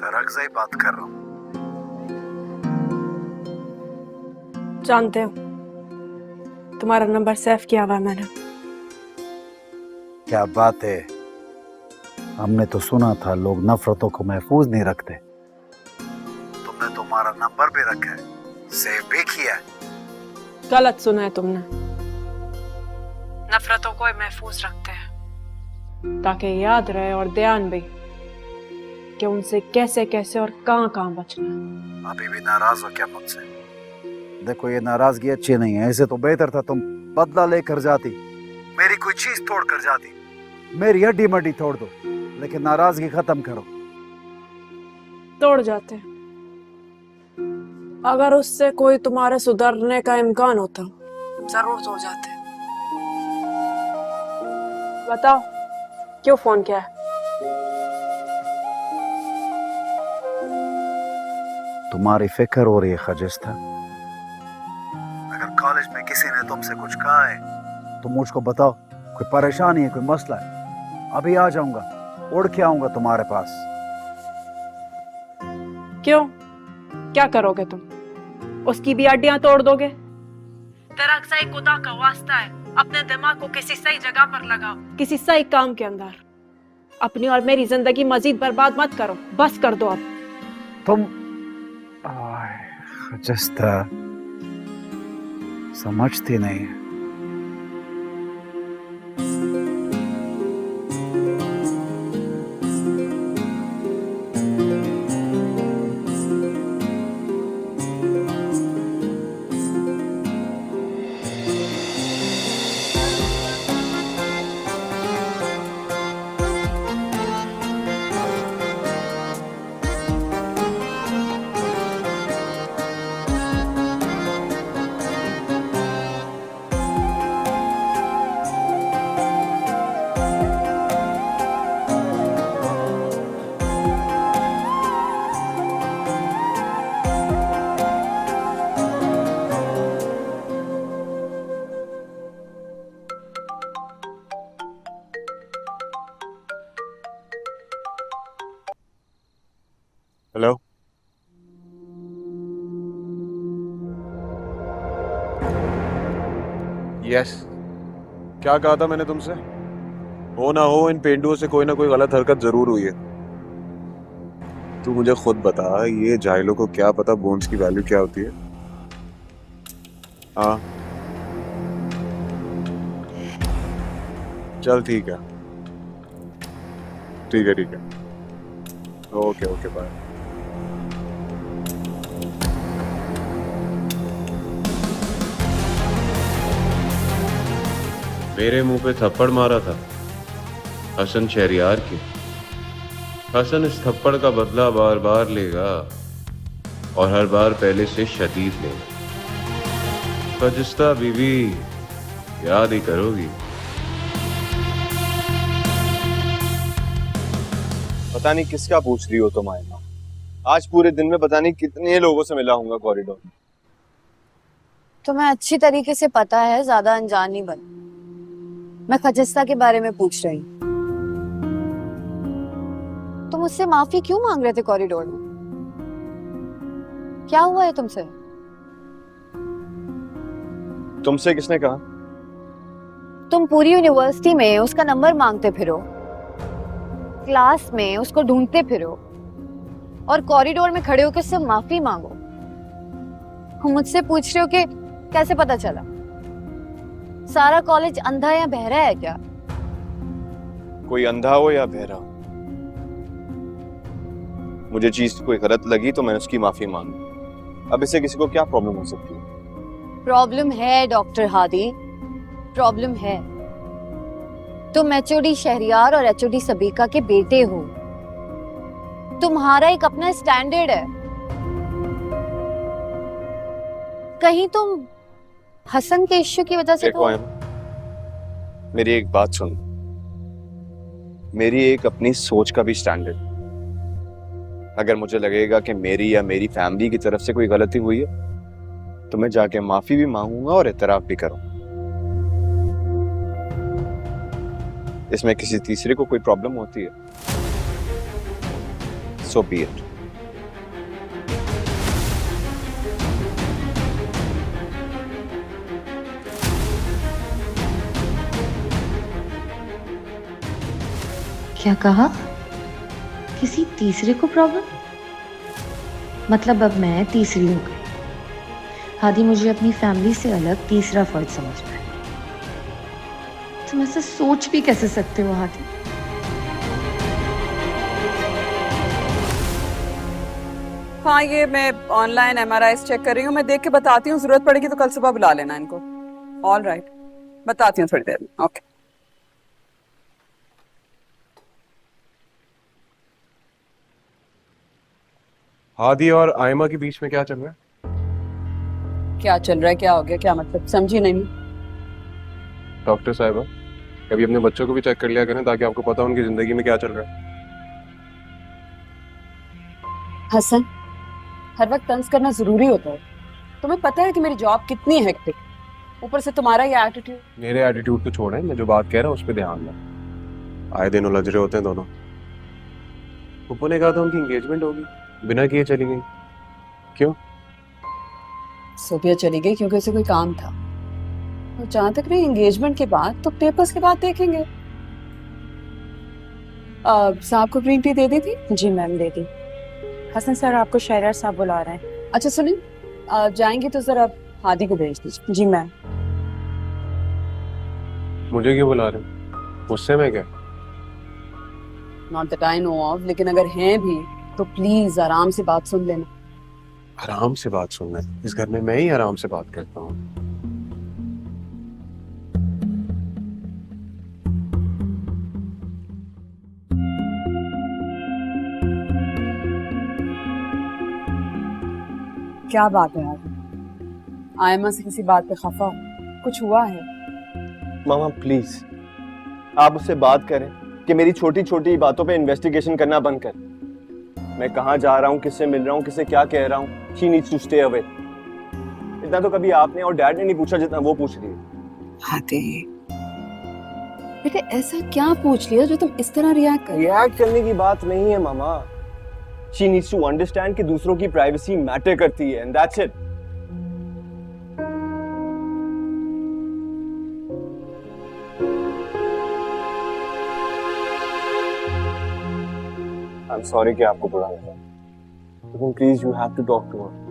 तराकज़ई बात कर रहा हूँ। जानते हो, तुम्हारा नंबर सेव किया हुआ है मैंने। क्या बात है। हमने तो सुना था लोग नफरतों को महफूज नहीं रखते। तुमने तुम्हारा नंबर भी रखा है, सेव भी किया है। गलत सुना है तुमने। नफरतों को ही महफूज रखते हैं ताकि याद रहे और ध्यान भी कि उनसे कैसे कैसे और कहाँ कहाँ बचना है। अभी भी नाराज हो क्या मुझसे? देखो, ये नाराजगी अच्छी नहीं है। ऐसे तो बेहतर था तुम बदला लेकर जाती, मेरी कोई चीज तोड़ कर जाती। मेरी हड्डी मड्डी तोड़ दो, लेकिन नाराजगी खत्म करो। तोड़ जाते। अगर उससे कोई तुम्हारे सुधरने का इम्कान होता जरूर तोड़ जाते। बताओ क्यों फोन किया है? तुम्हारी फिक्र हो रही है खजिस्ता। अगर कॉलेज में किसी ने तुमसे कुछ कहा है तो मुझको बताओ। कोई परेशानी है, कोई मसला है? अभी आ जाऊंगा, उड़ के आऊंगा तुम्हारे पास। क्यों, क्या करोगे तुम? उसकी भी हड्डियां तोड़ दोगे? तेरा सही खुदा का वास्ता है, अपने दिमाग को किसी सही जगह पर लगाओ, किसी सही काम के अंदर। अपनी और मेरी जिंदगी मजीद बर्बाद मत करो, बस कर दो अब। तुम खजिस्ता समझती नहीं है। हेलो। यस, क्या कहा था मैंने तुमसे? हो ना हो, इन पेंडुओं से कोई ना कोई गलत हरकत जरूर हुई है। तू मुझे खुद बता, ये जाहिलों को क्या पता बोन्स की वैल्यू क्या होती है? हाँ, चल ठीक है, ठीक है, ठीक है। Okay okay, bye. मेरे मुंह पे थप्पड़ मारा था हसन शहरियार के। हसन इस थप्पड़ का बदला बार बार लेगा और हर बार पहले से शदीद लेगा। खजिस्ता बीवी याद ही करोगी। पता नहीं किसका पूछ रही हो तुम आयना। आज पूरे दिन में पता नहीं कितने लोगों से मिला हूंगा कॉरिडोर में। तुम्हें अच्छी तरीके से पता है, ज्यादा अनजान नहीं बन। मैं खजिस्ता के बारे में पूछ रही। तुम मुझसे माफी क्यों मांग रहे थे कॉरिडोर में? क्या हुआ है तुमसे? तुमसे किसने कहा? तुम पूरी यूनिवर्सिटी में उसका नंबर मांगते फिरो, क्लास में उसको ढूंढते फिरो, और कॉरिडोर में खड़े होकर उससे माफी मांगो। मुझसे पूछ रहे हो कि कैसे पता चला? सारा कॉलेज अंधा या बहरा है क्या? कोई अंधा हो या बहरा हो, मुझे चीज कोई गलत लगी तो मैंने उसकी माफी मांगी। अब इससे किसी को क्या प्रॉब्लम हो सकती है? प्रॉब्लम है डॉक्टर हादी, प्रॉब्लम है। तुम एचओडी शहरियार और एचओडी सबीका के बेटे हो। तुम्हारा एक अपना स्टैंडर्ड है। कहीं तुम हसन के इश्यू की वजह से देखो मेरी एक बात सुन, मेरी एक अपनी सोच का भी स्टैंडर्ड। अगर मुझे लगेगा कि मेरी या मेरी फैमिली की तरफ से कोई गलती हुई है तो मैं जाके माफी भी मांगूंगा और इतराफ भी करूंगा। इसमें किसी तीसरे को कोई प्रॉब्लम होती है, सो बी इट। क्या कहा? किसी तीसरे को प्रॉब्लम? मतलब अब मैं तीसरी हो गई। हादी मुझे अपनी फैमिली से अलग तीसरा फर्द समझ रहा है। तुम ऐसा सोच भी कैसे सकते हो हादी? हाँ, ये मैं ऑनलाइन MRI चेक कर रही हूँ। मैं देख के बताती हूँ, जरूरत पड़ेगी तो कल सुबह बुला लेना इनको। ऑल राइट, बताती हूँ थोड़ी देर में। ओके। हादी और आयमा के बीच में क्या चल रहा है? क्या चल रहा है? क्या हो गया? क्या मतलब? समझी नहीं। डॉक्टर साहिबा, कभी अपने बच्चों को भी चेक कर लिया करें ताकि आपको पता हो उनकी जिंदगी में क्या चल रहा है। हसन, हर वक्त तंज करना जरूरी होता है? तुम्हें पता है कि मेरी जॉब कितनी हेक्टिक, ऊपर से तुम्हारा ये एटीट्यूड। मेरे एटीट्यूड को छोड़ें, मैं जो बात कह रहा हूँ उस पर ध्यान दें। आए दिन उलझ रहे होते हैं दोनों। पुप्पू ने कहा था उनकी एंगेजमेंट होगी, बिना किए चली गई। क्यों? सोफिया चली गई क्योंकि उसे कोई काम था। और जहां तक रही एंगेजमेंट के बाद, तो पेपर्स के बाद देखेंगे। साहब को ग्रीन टी दे दी थी? जी मैम, दे दी। हसन सर आपको शहरियार साहब बुला रहे हैं। अच्छा सुनिए, जाएंगे तो जरा हादी को भेज दीजिए। जी मैम। मुझे क्यों बुला रहे हैं? मुझसे मैं क्या? Not that I know of, लेकिन अगर हैं भी तो प्लीज आराम से बात सुन लेना। आराम से बात सुनना है? इस घर में मैं ही आराम से बात करता हूँ। क्या बात है यार? आयमा से किसी बात पे खफा हो? कुछ हुआ है? मामा प्लीज, आप उससे बात करें कि मेरी छोटी छोटी बातों पे इन्वेस्टिगेशन करना बंद कर। मैं कहाँ जा रहा हूँ, किससे मिल रहा हूँ, किससे क्या कह रहा हूँ, she needs to stay away. इतना तो कभी आपने और डैड ने नहीं पूछा जितना वो पूछ रही है। हादी बेटे, ऐसा क्या पूछ लिया जो तुम इस तरह रिएक्ट कर? रिएक्ट करने की बात नहीं है मामा। शी नीड्स टू अंडरस्टैंड कि दूसरों की प्राइवेसी मैटर करती है, and that's it. I am sorry कि आपको बुरा लगा, लेकिन please you have to talk to her.